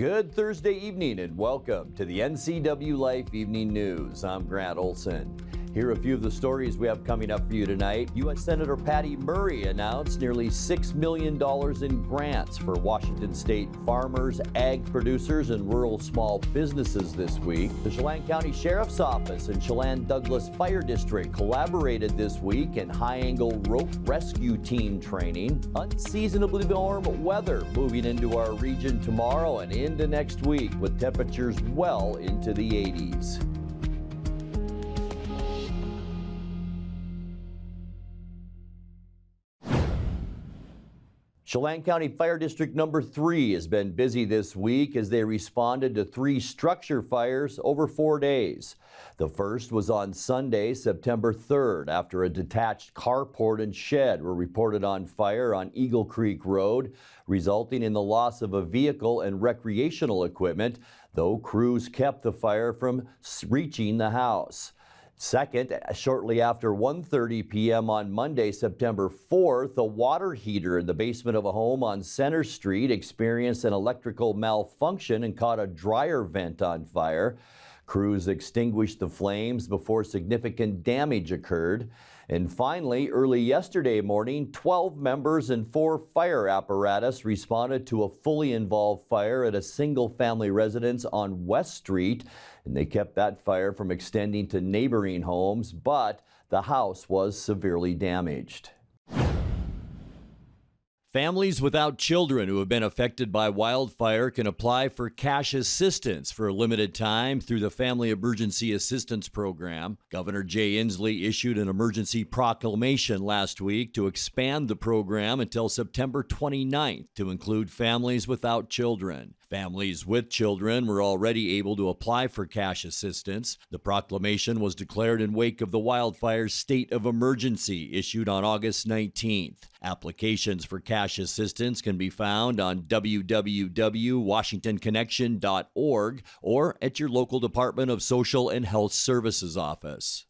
Good Thursday evening and welcome to the NCWLIFE Evening News. I'm Grant Olson. Here are a few of the stories we have coming up for you tonight. U.S. Senator Patty Murray announced nearly $6 million in grants for Washington State farmers, ag producers, and rural small businesses this week. The Chelan County Sheriff's Office and Chelan-Douglas Fire District collaborated this week in high-angle rope rescue team training. Unseasonably warm weather moving into our region tomorrow and into next week with temperatures well into the 80s. Chelan County Fire District number 3 has been busy this week as they responded to 3 structure fires over 4 days. The first was on Sunday, September 3rd, after a detached carport and shed were reported on fire on Eagle Creek Road, resulting in the loss of a vehicle and recreational equipment, though crews kept the fire from reaching the house. Second, shortly after 1:30 p.m. on Monday, September 4th, a water heater in the basement of a home on Center Street experienced an electrical malfunction and caught a dryer vent on fire. Crews extinguished the flames before significant damage occurred. And finally, early yesterday morning, 12 members and 4 fire apparatus responded to a fully involved fire at a single-family residence on West Street. And they kept that fire from extending to neighboring homes, but the house was severely damaged. Families without children who have been affected by wildfire can apply for cash assistance for a limited time through the Family Emergency Assistance Program. Governor Jay Inslee issued an emergency proclamation last week to expand the program until September 29th to include families without children. Families with children were already able to apply for cash assistance. The proclamation was declared in wake of the wildfire's state of emergency issued on August 19th. Applications for cash assistance can be found on www.washingtonconnection.org or at your local Department of Social and Health Services office.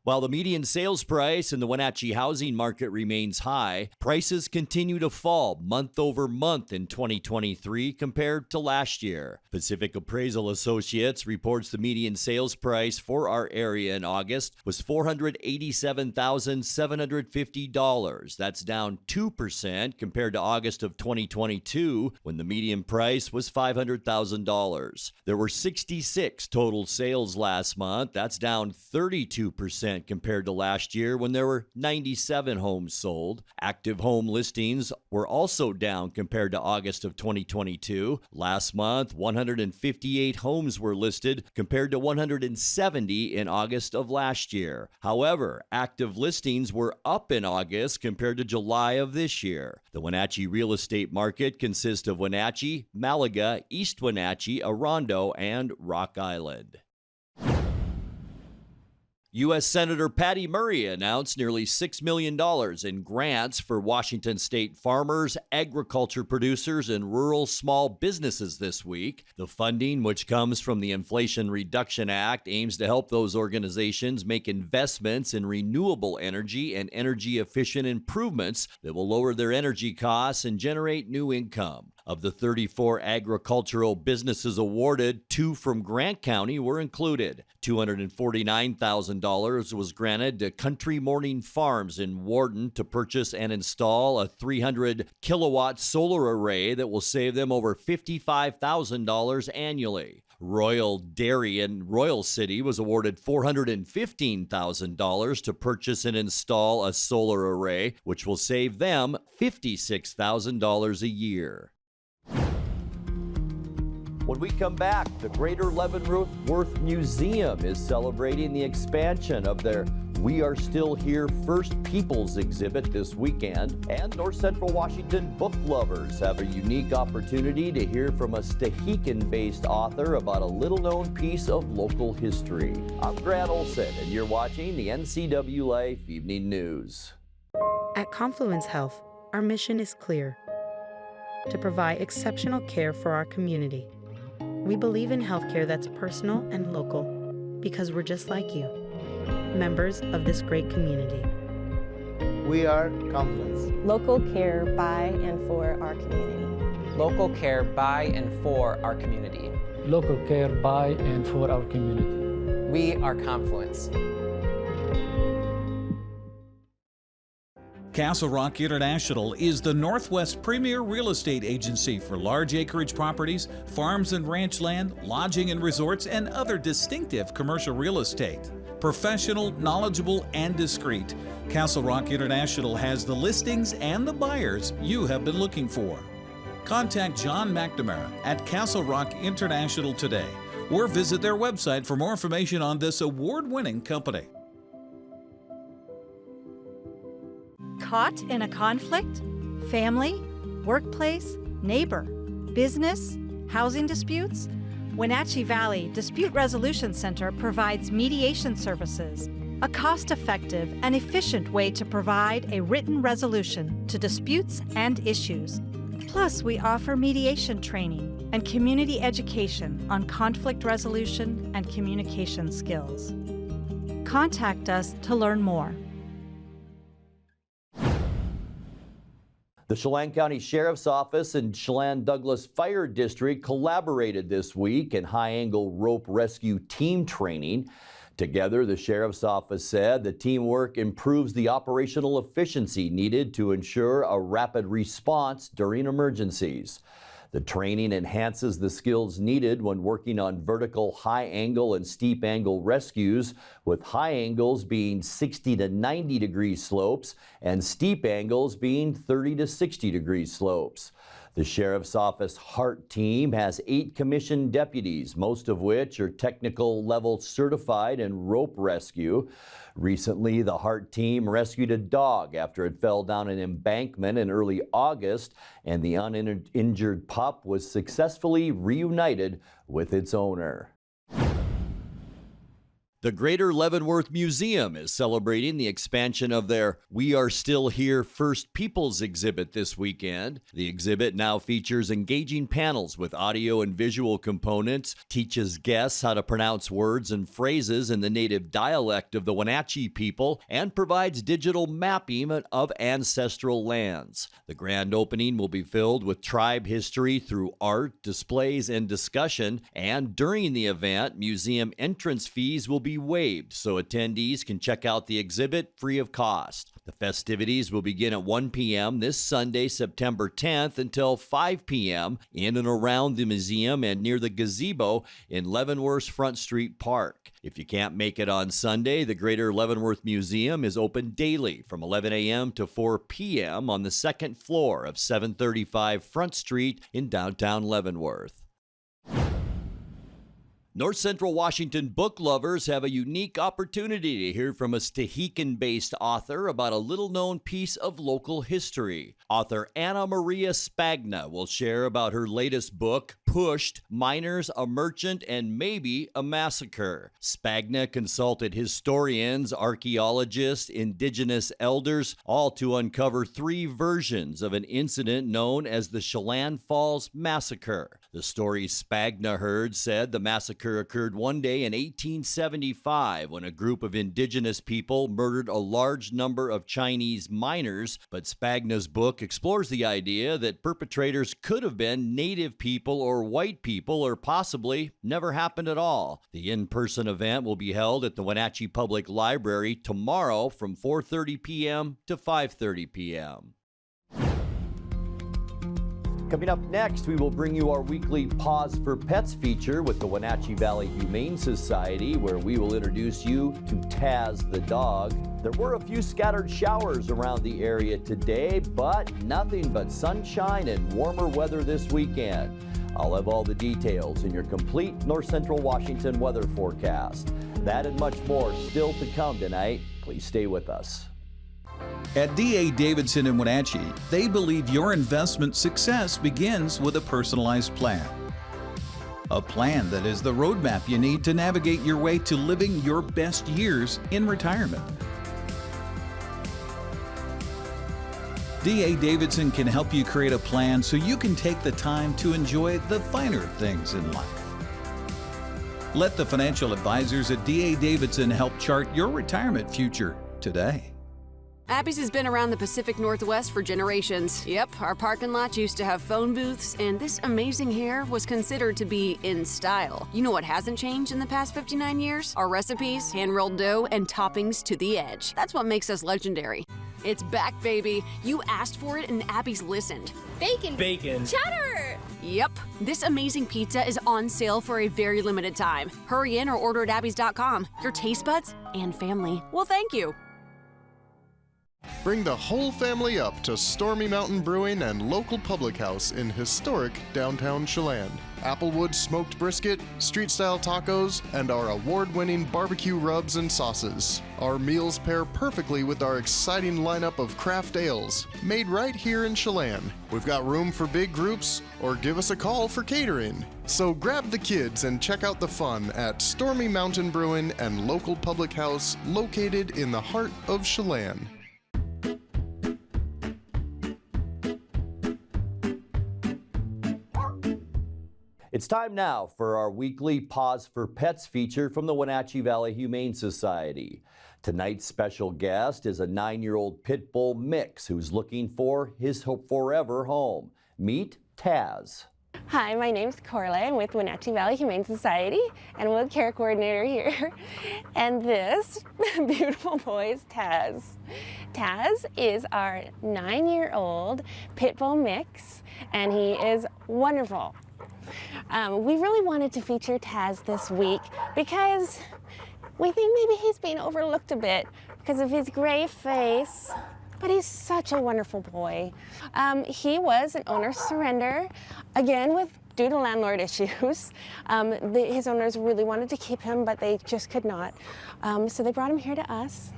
While the median sales price in the Wenatchee housing market remains high, prices continue to fall month over month in 2023 compared to last year. Pacific Appraisal Associates reports the median sales price for our area in August was $487,750. That's down 2% compared to August of 2022, when the median price was $500,000. There were 66 total sales last month. That's down 32% compared to last year when there were 97 homes sold. Active home listings were also down compared to August of 2022. Last month, 158 homes were listed compared to 170 in August of last year. However, active listings were up in August compared to July of this year. The Wenatchee real estate market consists of Wenatchee, Malaga, East Wenatchee, Orondo, and Rock Island. U.S. Senator Patty Murray announced nearly $6 million in grants for Washington State farmers, agriculture producers, and rural small businesses this week. The funding, which comes from the Inflation Reduction Act, aims to help those organizations make investments in renewable energy and energy-efficient improvements that will lower their energy costs and generate new income. Of the 34 agricultural businesses awarded, 2 from Grant County were included. $249,000 was granted to Country Morning Farms in Warden to purchase and install a 300-kilowatt solar array that will save them over $55,000 annually. Royal Dairy in Royal City was awarded $415,000 to purchase and install a solar array, which will save them $56,000 a year. When we come back, the Greater Leavenworth Museum is celebrating the expansion of their We Are Still Here First Peoples exhibit this weekend. And North Central Washington book lovers have a unique opportunity to hear from a Stehekin-based author about a little-known piece of local history. I'm Grant Olson, and you're watching the NCWLIFE Evening News. At Confluence Health, our mission is clear: to provide exceptional care for our community. We believe in healthcare that's personal and local because we're just like you, members of this great community. We are Confluence. Local care by and for our community. Local care by and for our community. Local care by and for our community. We are Confluence. Castle Rock International is the Northwest premier real estate agency for large acreage properties, farms and ranch land, lodging and resorts, and other distinctive commercial real estate. Professional, knowledgeable, and discreet, Castle Rock International has the listings and the buyers you have been looking for. Contact John McNamara at Castle Rock International today, or visit their website for more information on this award-winning company. Caught in a conflict? Family? Workplace? Neighbor? Business? Housing disputes? Wenatchee Valley Dispute Resolution Center provides mediation services, a cost-effective and efficient way to provide a written resolution to disputes and issues. Plus, we offer mediation training and community education on conflict resolution and communication skills. Contact us to learn more. The Chelan County Sheriff's Office and Chelan-Douglas Fire District collaborated this week in high-angle rope rescue team training. Together, the Sheriff's Office said the teamwork improves the operational efficiency needed to ensure a rapid response during emergencies. The training enhances the skills needed when working on vertical high-angle and steep-angle rescues, with high angles being 60 to 90 degree slopes and steep angles being 30 to 60 degree slopes. The Sheriff's Office HART team has 8 commissioned deputies, most of which are technical level certified in rope rescue. Recently, the HART team rescued a dog after it fell down an embankment in early August, and the uninjured pup was successfully reunited with its owner. The Greater Leavenworth Museum is celebrating the expansion of their We Are Still Here First Peoples exhibit this weekend. The exhibit now features engaging panels with audio and visual components, teaches guests how to pronounce words and phrases in the native dialect of the Wenatchee people, and provides digital mapping of ancestral lands. The grand opening will be filled with tribe history through art, displays, and discussion, and during the event, museum entrance fees will be waived so attendees can check out the exhibit free of cost. The festivities will begin at 1 p.m. this Sunday, September 10th until 5 p.m. in and around the museum and near the gazebo in Leavenworth's Front Street Park. If you can't make it on Sunday, the Greater Leavenworth Museum is open daily from 11 a.m. to 4 p.m. on the second floor of 735 Front Street in downtown Leavenworth. North Central Washington book lovers have a unique opportunity to hear from a Stehekin-based author about a little-known piece of local history. Author Anna Maria Spagna will share about her latest book, Pushed, Miners, a Merchant, and Maybe a Massacre. Spagna consulted historians, archaeologists, indigenous elders, all to uncover 3 versions of an incident known as the Chelan Falls Massacre. The stories Spagna heard said the massacre occurred one day in 1875 when a group of indigenous people murdered a large number of Chinese miners, but Spagna's book explores the idea that perpetrators could have been native people or white people, or possibly never happened at all. The in-person event will be held at the Wenatchee Public Library tomorrow from 4:30 p.m. to 5:30 p.m. Coming up next, we will bring you our weekly Pause for Pets feature with the Wenatchee Valley Humane Society, where we will introduce you to Taz the dog. There were a few scattered showers around the area today, but nothing but sunshine and warmer weather this weekend. I'll have all the details in your complete North Central Washington weather forecast. That and much more still to come tonight. Please stay with us. At D.A. Davidson in Wenatchee, they believe your investment success begins with a personalized plan. A plan that is the roadmap you need to navigate your way to living your best years in retirement. D.A. Davidson can help you create a plan so you can take the time to enjoy the finer things in life. Let the financial advisors at D.A. Davidson help chart your retirement future today. Abby's has been around the Pacific Northwest for generations. Yep, our parking lot used to have phone booths, and this amazing hair was considered to be in style. You know what hasn't changed in the past 59 years? Our recipes, hand-rolled dough, and toppings to the edge. That's what makes us legendary. It's back, baby. You asked for it, and Abby's listened. Bacon. Bacon. Cheddar. Yep, this amazing pizza is on sale for a very limited time. Hurry in or order at abbys.com. Your taste buds and family will thank you. Bring the whole family up to Stormy Mountain Brewing and local public house in historic downtown Chelan. Applewood smoked brisket, street-style tacos, and our award-winning barbecue rubs and sauces. Our meals pair perfectly with our exciting lineup of craft ales, made right here in Chelan. We've got room for big groups, or give us a call for catering. So grab the kids and check out the fun at Stormy Mountain Brewing and local public house located in the heart of Chelan. It's time now for our weekly Pause for Pets feature from the Wenatchee Valley Humane Society. Tonight's special guest is a 9-year-old pit bull mix who's looking for his forever home. Meet Taz. Hi, my name's Corley. I'm with Wenatchee Valley Humane Society and I'm a care coordinator here. And this beautiful boy is Taz. Taz is our 9-year-old pit bull mix and he is wonderful. We really wanted to feature Taz this week because we think maybe he's being overlooked a bit because of his gray face, but he's such a wonderful boy. He was an owner surrender, again due to landlord issues. His owners really wanted to keep him, but they just could not. So they brought him here to us,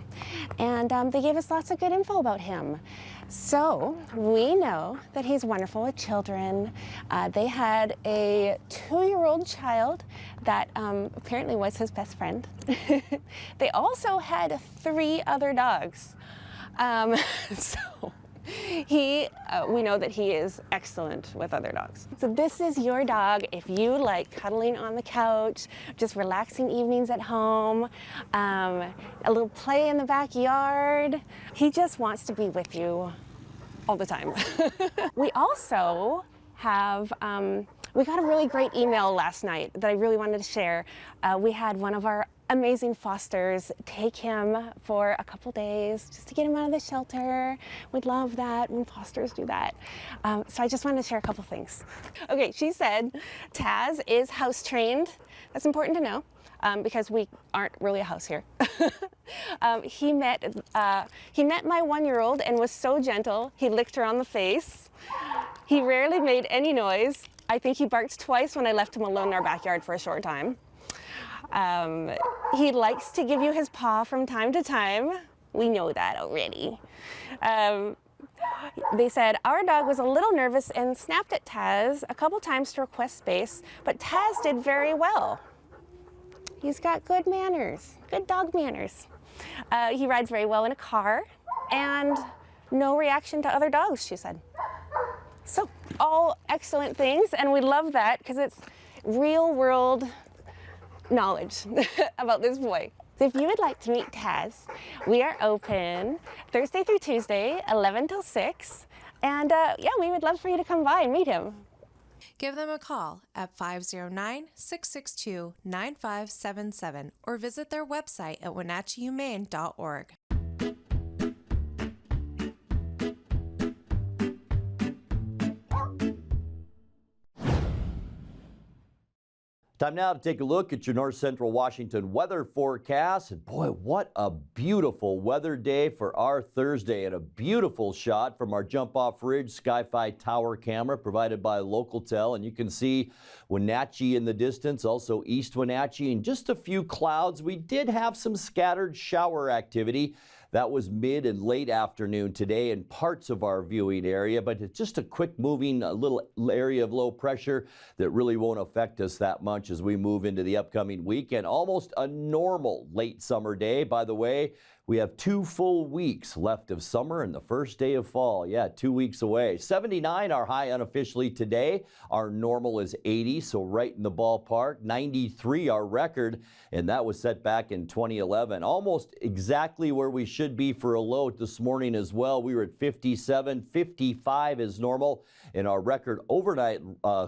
and they gave us lots of good info about him. So we know that he's wonderful with children. They had a 2-year-old child that apparently was his best friend. They also had 3 other dogs. So we know that he is excellent with other dogs. So this is your dog if you like cuddling on the couch, just relaxing evenings at home, a little play in the backyard. He just wants to be with you all the time. We also have, we got a really great email last night that I really wanted to share. We had one of our amazing fosters take him for a couple days just to get him out of the shelter. We'd love that when fosters do that. So I just wanted to share a couple things. Okay, she said Taz is house trained. That's important to know because we aren't really a house here. He met my 1-year-old and was so gentle, he licked her on the face. He rarely made any noise. I think he barked twice when I left him alone in our backyard for a short time. He likes to give you his paw from time to time. We know that already. They said our dog was a little nervous and snapped at Taz a couple times to request space, but Taz did very well. He's got good manners, good dog manners. He rides very well in a car and no reaction to other dogs, she said. So all excellent things, and we love that because it's real world knowledge about this boy. So if you would like to meet Taz, we are open Thursday through Tuesday, 11 till 6. And yeah, we would love for you to come by and meet him. Give them a call at 509-662-9577 or visit their website at wenatcheehumane.org. Time now to take a look at your North Central Washington weather forecast. And boy, what a beautiful weather day for our Thursday, and a beautiful shot from our jump-off ridge Sky-Fi tower camera provided by Localtel. And you can see Wenatchee in the distance, also East Wenatchee, and just a few clouds. We did have some scattered shower activity. That was mid and late afternoon today in parts of our viewing area, but it's just a quick moving little area of low pressure that really won't affect us that much as we move into the upcoming weekend. Almost a normal late summer day. By the way, We have 2 full weeks left of summer and the first day of fall. Yeah, 2 weeks away. 79 our high unofficially today. Our normal is 80, so right in the ballpark. 93 our record, and that was set back in 2011. Almost exactly where we should be for a low this morning as well. We were at 57. 55 is normal, and our record overnight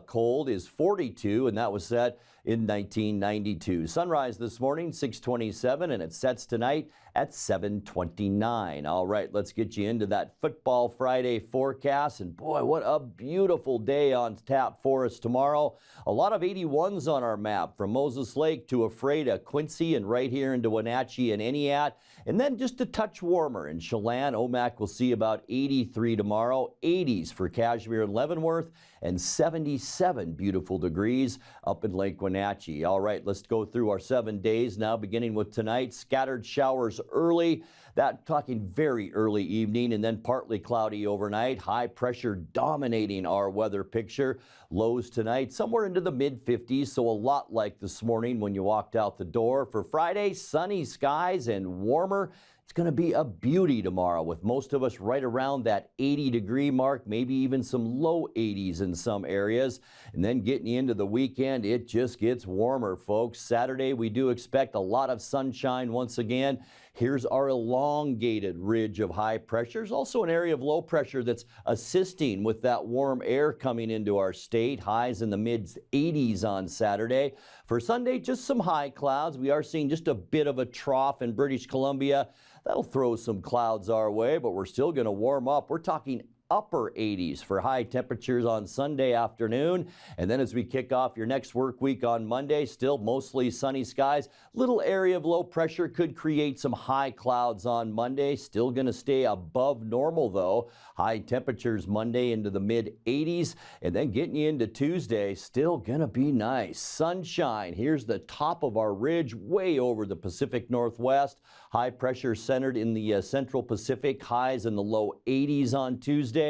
cold is 42, and that was set in 1992. Sunrise this morning, 6:27, and it sets tonight at 7:29. All right, let's get you into that Football Friday forecast. And boy, what a beautiful day on tap for us tomorrow. A lot of 81s on our map, from Moses Lake to Ephrata, Quincy, and right here into Wenatchee and Entiat. And then just a touch warmer in Chelan. Omak will see about 83 tomorrow, 80s for Cashmere and Leavenworth, and 77 beautiful degrees up in Lake Wenatchee. All right, let's go through our 7 days now, beginning with tonight. Scattered showers early, that talking very early evening, and then partly cloudy overnight. High pressure dominating our weather picture. Lows tonight somewhere into the mid-50s, so a lot like this morning when you walked out the door. For Friday, sunny skies and warmer. It's going to be a beauty tomorrow, with most of us right around that 80-degree mark, maybe even some low 80s in some areas. And then getting into the weekend, it just gets warmer, folks. Saturday, we do expect a lot of sunshine once again. Here's our elongated ridge of high pressures, also an area of low pressure that's assisting with that warm air coming into our state. Highs in the mid-80s on Saturday. For Sunday, just some high clouds. We are seeing just a bit of a trough in British Columbia. That'll throw some clouds our way, but we're still going to warm up. We're talking upper 80s for high temperatures on Sunday afternoon. And then as we kick off your next work week on Monday, still mostly sunny skies. Little area of low pressure could create some high clouds on Monday. Still going to stay above normal though. High temperatures Monday into the mid-80s. And then getting you into Tuesday, still going to be nice. Sunshine. Here's the top of our ridge way over the Pacific Northwest. High pressure centered in the central Pacific. Highs in the low 80s on Tuesday.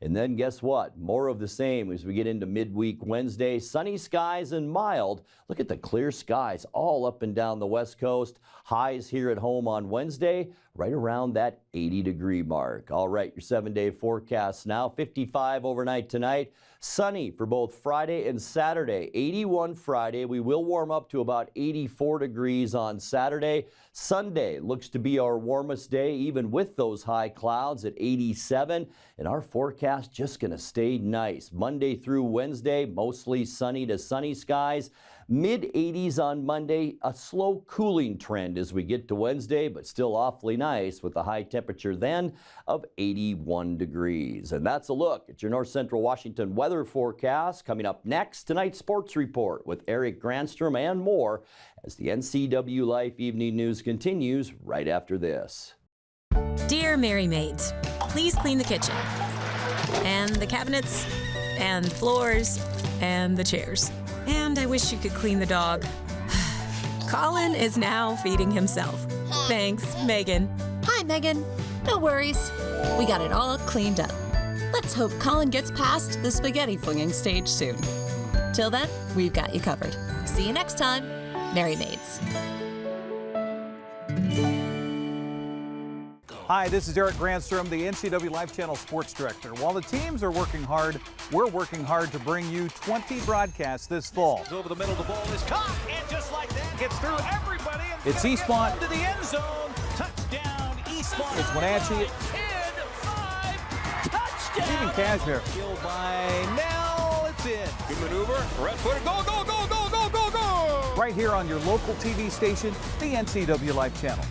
And then guess what? More of the same as we get into midweek Wednesday. Sunny skies and mild. Look at the clear skies all up and down the West Coast. Highs here at home on Wednesday, right around that 80-degree mark. All right, your 7-day forecast now. 55 overnight tonight. Sunny for both Friday and Saturday. 81 Friday. We will warm up to about 84 degrees on Saturday. Sunday looks to be our warmest day, even with those high clouds at 87. And our forecast just going to stay nice. Monday through Wednesday, mostly sunny to sunny skies. Mid-80s on Monday, a slow cooling trend as we get to Wednesday, but still awfully nice with a high temperature then of 81 degrees. And that's a look at your North Central Washington weather forecast. Coming up next, tonight's sports report with Eric Granstrom and more as the NCWLIFE Evening News continues right after this. Dear Merry Maids, please clean the kitchen and the cabinets and floors and the chairs. And I wish you could clean the dog. Colin is now feeding himself. Thanks, Megan. Hi, Megan. No worries. We got it all cleaned up. Let's hope Colin gets past the spaghetti flinging stage soon. Till then, we've got you covered. See you next time. Merry Maids. Hi, this is Eric Granstrom, the NCWLIFE Channel Sports Director. While the teams are working hard, we're working hard to bring you 20 broadcasts this fall. Over the middle, the ball is caught, and just like that, gets through everybody. And it's Eastmont. To the end zone. Touchdown, Eastmont. It's Wenatchee. 10-5. Touchdown. Even Cashmere. Killed by Nell. It's in. Good maneuver. Red footer. Go, go, go, go, go, go, go. Right here on your local TV station, the NCWLIFE Channel.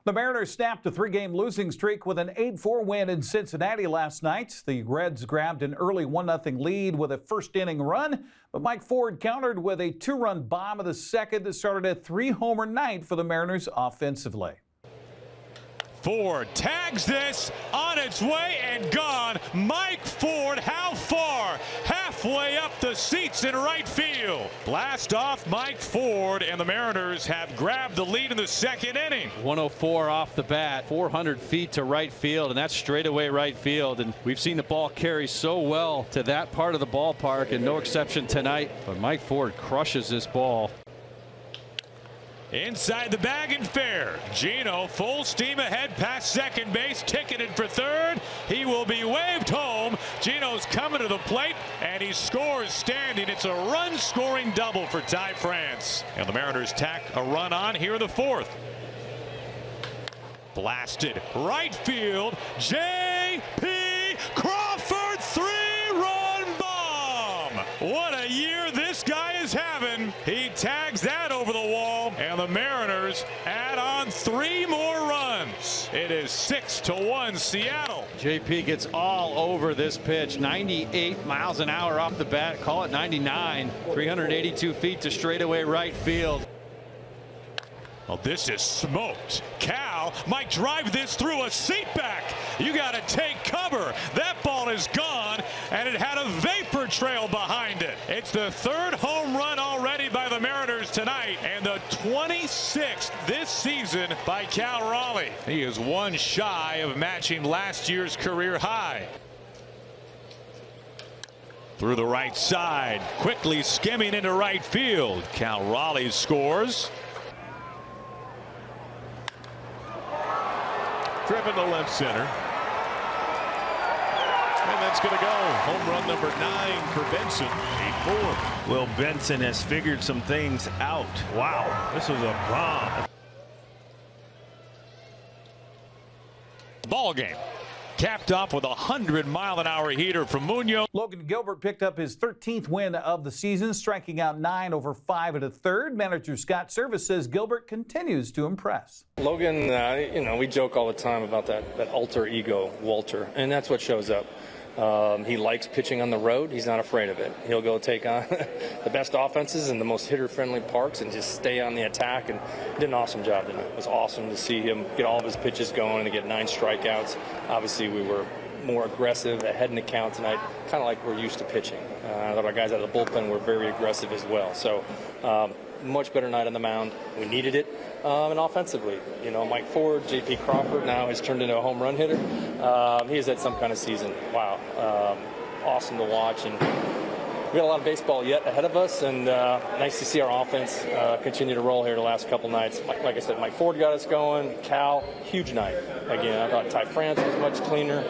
The Mariners snapped a 3-game losing streak with an 8-4 win in Cincinnati last night. The Reds grabbed an early 1-0 lead with a first-inning run, but Mike Ford countered with a 2-run bomb in the second that started a 3-homer night for the Mariners offensively. Ford tags this, on its way and gone. Mike Ford, how far? Halfway up the seats in right field. Blast off Mike Ford, and the Mariners have grabbed the lead in the second inning. 104 off the bat, 400 feet to right field, and that's straightaway right field. And we've seen the ball carry so well to that part of the ballpark, and no exception tonight. But Mike Ford crushes this ball. Inside the bag and fair. Gino full steam ahead past second base, ticketed for third. He will be waved home. Gino's coming to the plate, and he scores standing. It's a run-scoring double for Ty France. And the Mariners tack a run on here in the fourth. Blasted right field. J.P. Crawford, 3-run bomb. What a year this guy is having. He tags that over the wall, and the Mariners add on 3 more runs. It is 6-1 Seattle. JP gets all over this pitch. 98 miles an hour off the bat. Call it 99. 382 feet to straightaway right field. Well, this is smoked. Cal might drive this through a seat back. You got to take cover. That ball is gone, and it had a vapor trail behind it. It's the 3rd home run already by the Mariners tonight, and the 26th this season by Cal Raleigh. He is one shy of matching last year's career high. Through the right side, quickly skimming into right field. Cal Raleigh scores. Driven to left center. And that's going to go. Home run number 9 for Benson. 8-4. Will Benson has figured some things out. Wow, this was a bomb. Ball game. Capped off with a 100-mile-an-hour heater from Munoz. Logan Gilbert picked up his 13th win of the season, striking out 9 over 5 1/3. Manager Scott Service says Gilbert continues to impress. Logan, we joke all the time about that alter ego, Walter, and that's what shows up. He likes pitching on the road. He's not afraid of it. He'll go take on the best offenses and the most hitter-friendly parks and just stay on the attack, and did an awesome job tonight. It was awesome to see him get all of his pitches going and to get 9 strikeouts. Obviously, we were more aggressive ahead in the count tonight, kind of like we're used to pitching. I thought our guys out of the bullpen were very aggressive as well. So much better night on the mound. We needed it. And offensively, Mike Ford, J.P. Crawford now has turned into a home run hitter. He has had some kind of season. Wow. Awesome to watch. And we got a lot of baseball yet ahead of us, and nice to see our offense continue to roll here the last couple nights. Like I said, Mike Ford got us going. Cal, huge night. Again, I thought Ty France was much cleaner.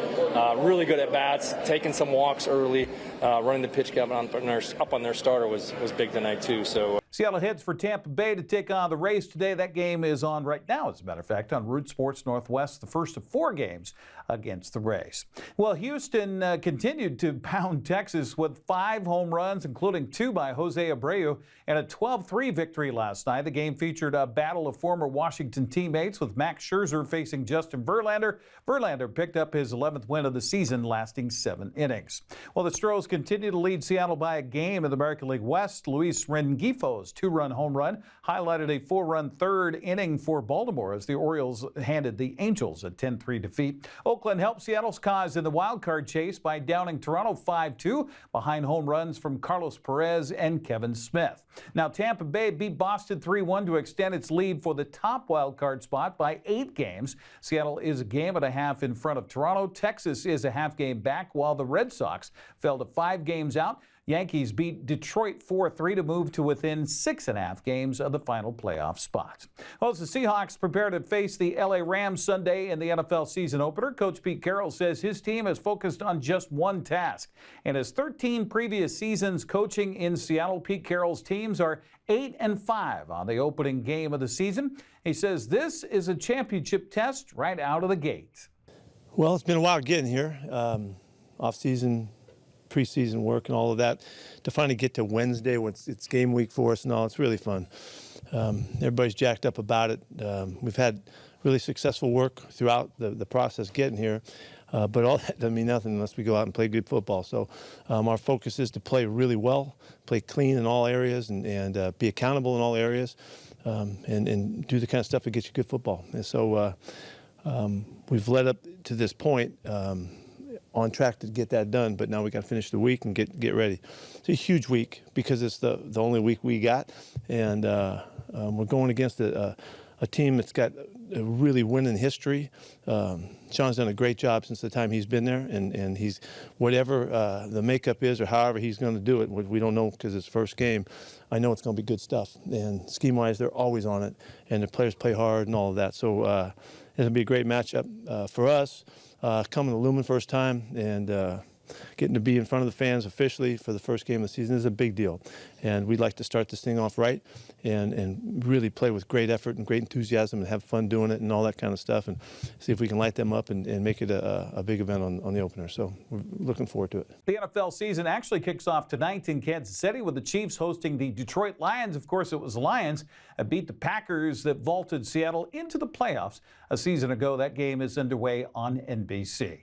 Really good at bats, taking some walks early. Running the pitch count up on their starter was big tonight too. So Seattle heads for Tampa Bay to take on the Rays today. That game is on right now, as a matter of fact, on Root Sports Northwest, the first of 4 games against the Rays. Well, Houston continued to pound Texas with 5 home runs, including 2 by Jose Abreu, and a 12-3 victory last night. The game featured a battle of former Washington teammates, with Max Scherzer facing Justin Verlander. Verlander picked up his 11th win of the season, lasting 7 innings. Well, the Stros continue to lead Seattle by a game in the American League West. Luis Rengifo's 2-run home run highlighted a 4-run 3rd inning for Baltimore as the Orioles handed the Angels a 10-3 defeat. Oakland helped Seattle's cause in the wild card chase by downing Toronto 5-2 behind home runs from Carlos Perez and Kevin Smith. Now, Tampa Bay beat Boston 3-1 to extend its lead for the top wild card spot by 8 games. Seattle is a game and a half in front of Toronto. Texas is a half game back, while the Red Sox fell to 5 games out. Yankees beat Detroit 4-3 to move to within 6.5 games of the final playoff spot. Well, as the Seahawks prepare to face the LA Rams Sunday in the NFL season opener, Coach Pete Carroll says his team is focused on just one task. In his 13 previous seasons coaching in Seattle, Pete Carroll's teams are 8-5 on the opening game of the season. He says this is a championship test right out of the gate. Well, it's been a while getting here. Off-season, preseason work and all of that, to finally get to Wednesday when it's game week for us and all. It's really fun. Everybody's jacked up about it. We've had really successful work throughout the process getting here. But all that doesn't mean nothing unless we go out and play good football. So our focus is to play really well, play clean in all areas, and be accountable in all areas, and do the kind of stuff that gets you good football. And so we've led up to this point on track to get that done, but now we got to finish the week and get ready. It's a huge week because it's the only week we got, and we're going against a team that's got a really winning history. Sean's done a great job since the time he's been there, and he's whatever the makeup is or however he's going to do it, we don't know because it's first game. I know it's going to be good stuff, and scheme-wise, they're always on it, and the players play hard and all of that. So it'll be a great matchup for us. Coming to Lumen first time and getting to be in front of the fans officially for the first game of the season is a big deal. And we'd like to start this thing off right and really play with great effort and great enthusiasm and have fun doing it and all that kind of stuff, and see if we can light them up and make it a big event on the opener. So we're looking forward to it. The NFL season actually kicks off tonight in Kansas City with the Chiefs hosting the Detroit Lions. Of course, it was the Lions that beat the Packers that vaulted Seattle into the playoffs a season ago. That game is underway on NBC.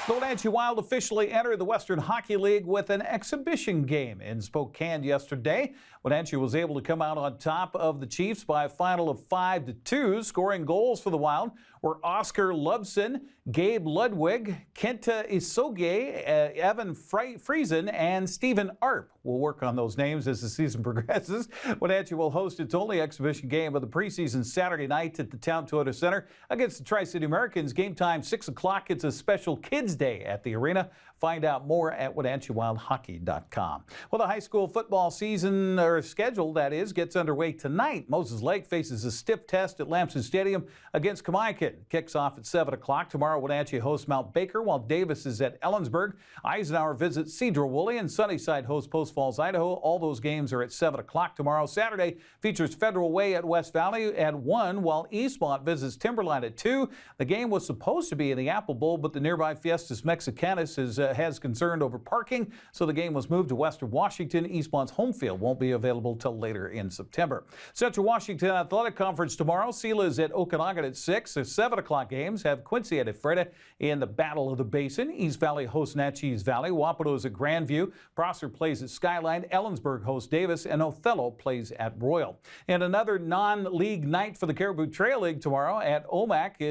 The Wenatchee Wild officially entered the Western Hockey League with an exhibition game in Spokane yesterday. Wenatchee was able to come out on top of the Chiefs by a final of 5-2. Scoring goals for the Wild were Oscar Lubson, Gabe Ludwig, Kenta Isoge, Evan Friesen, and Stephen Arp. We'll work on those names as the season progresses. Wenatchee will host its only exhibition game of the preseason Saturday night at the Town Toyota Center against the Tri-City Americans. Game time 6 o'clock. It's a special Kids Day at the arena. Find out more at WenatcheeWildHockey.com. Well, the high school football season, or schedule that is, gets underway tonight. Moses Lake faces a stiff test at Lamson Stadium against Kamaikan. Kicks off at 7 o'clock. Tomorrow, Wenatchee hosts Mount Baker, while Davis is at Ellensburg. Eisenhower visits Cedar-Woolley, and Sunnyside hosts Post Falls, Idaho. All those games are at 7 o'clock tomorrow. Saturday features Federal Way at West Valley at 1, while Eastmont visits Timberline at 2. The game was supposed to be in the Apple Bowl, but the nearby Fiestas Mexicanas has concerned over parking, so the game was moved to Western Washington. Eastmont's home field won't be available till later in September. Central Washington Athletic Conference tomorrow. Sela is at Okanagan at 6. The 7 o'clock games have Quincy at Ephrata in the Battle of the Basin. East Valley hosts Natchez Valley. Wapato is at Grandview. Prosser plays at Skyline. Ellensburg hosts Davis, and Othello plays at Royal. And another non-league night for the Caribou Trail League tomorrow at Omak.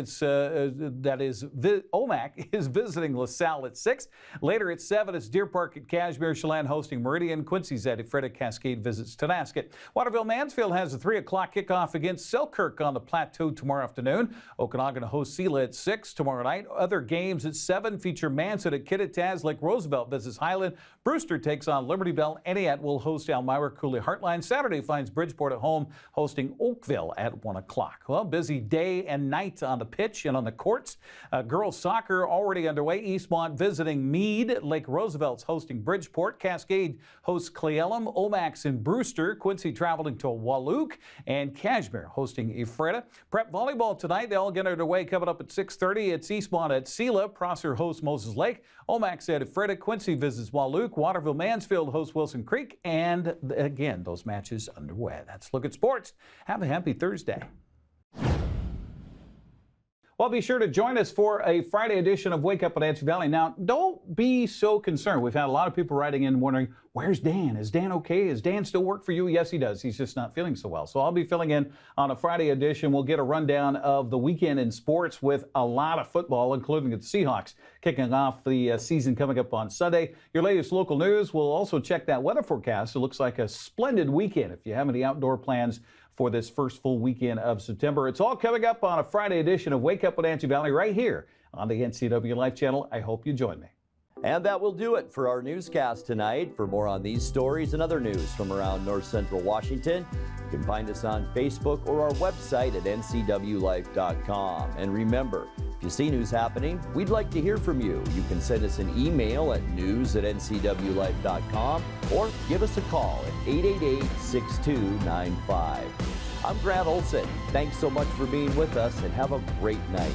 Omak is visiting LaSalle at 6. Later at 7, it's Deer Park at Cashmere. Chelan hosting Meridian. Quincy's at Ephrata. Cascade visits Tonasket. Waterville Mansfield has a 3 o'clock kickoff against Selkirk on the Plateau tomorrow afternoon. Okanagan hosts Sela at 6 tomorrow night. Other games at 7 feature Manson at Kittitas. Lake Roosevelt visits Highland. Brewster takes on Liberty Bell. Entiat will host Elmira. Cooley Heartline. Saturday finds Bridgeport at home hosting Oakville at 1 o'clock. Well, busy day and night on the pitch and on the courts. Girls soccer already underway. Eastmont visiting Meade. Lake Roosevelt's hosting Bridgeport. Cascade hosts Cleellum. Omax in Brewster. Quincy traveling to Walook. And Cashmere hosting Ephrata. Prep volleyball tonight. They all get underway coming up at 6:30. It's Eastmont at Sela. Prosser hosts Moses Lake. Omax at Ephrata. Quincy visits Walook. Waterville Mansfield hosts Wilson Creek. And again, those matches underway. That's Look at Sports. Have a happy Thursday. Well, be sure to join us for a Friday edition of Wake Up Wenatchee Valley. Now, don't be so concerned. We've had a lot of people writing in wondering, where's Dan? Is Dan okay? Does Dan still work for you? Yes, he does. He's just not feeling so well. So I'll be filling in on a Friday edition. We'll get a rundown of the weekend in sports with a lot of football, including the Seahawks kicking off the season coming up on Sunday. Your latest local news. We'll also check that weather forecast. It looks like a splendid weekend if you have any outdoor plans for this first full weekend of September. It's all coming up on a Friday edition of Wake Up Wenatchee Valley right here on the NCWLIFE channel. I hope you join me. And that will do it for our newscast tonight. For more on these stories and other news from around North Central Washington, you can find us on Facebook or our website at NCWLIFE.com. And remember, if you see news happening, we'd like to hear from you. You can send us an email at news@ncwlife.com or give us a call at 888-6295. I'm Grant Olson. Thanks so much for being with us and have a great night.